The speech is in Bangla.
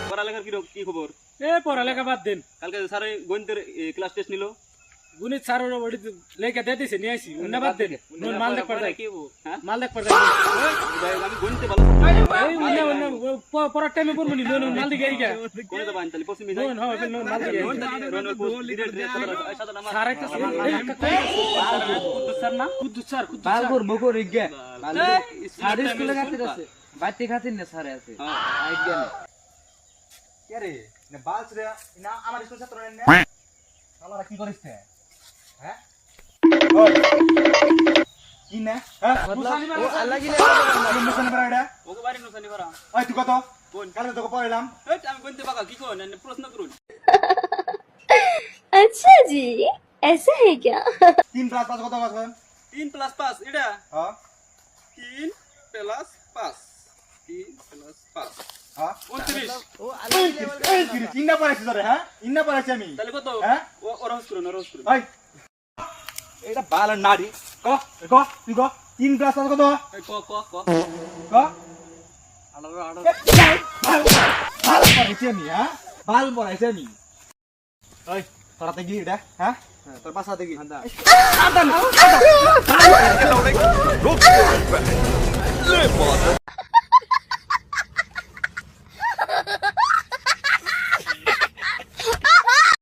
পড়ালেখার কি খবর? পড়ালেখা বাদ দেন। কালকে স্যার গণিতের ক্লাস টেস্ট নিল। গণিত স্যার লেখা দিয়ে দিছে নিয়ে আসি অন্য বাদ দেন। মাল দেখ পড়া কি মাল দেখ পড়া আমি গণিতে ভালো পড়ার টাইমে পড়বো নি মাল দিকে এই গা গণিতে বান তাহলে পশ্চিম মাল দিকে স্যার একটা স্যার না কুদ্দুস স্যার বালগুর মুখর ইগে স্যার স্কুলে খাতির আছে বাইতে খাতির না স্যার আছে আইডিয়া নেই কে রে না বালছ রে না আমার স্কুল ছাত্র না শালারা কি করিস তে হ্যাঁ ওই কি না হ্যাঁ ও আল্লাহ কি আমি মুসন বড়া ওকে বাড়ি নুসানি করা। ওই তুই কত কোন কালকে তোকে পড়াইলাম আমি গণিতে বাকা কি কোন প্রশ্ন করুন। अच्छा जी ऐसा है क्या 3 প্লাস 5 কত কত 3 + 5 এটা হ্যাঁ 3 + 5 3 + 5 হ্যাঁ 29। ও আল্লাহ এই কি ইন্না পড়াইছিস রে হ্যাঁ ইন্না পড়াইছি আমি তাহলে কত? হ্যাঁ ওরহস করুন ওই এটা বাল নাড়ি ক ক তুই ক 3 প্লাস 5 কত ক ক ক ক বাল পড়াইছি আমি হ্যাঁ বাল পড়াইছি আমি ওই তোরাতে গিয়ে এটা হ্যাঁ তোর পাশাতে গিয়ে Look,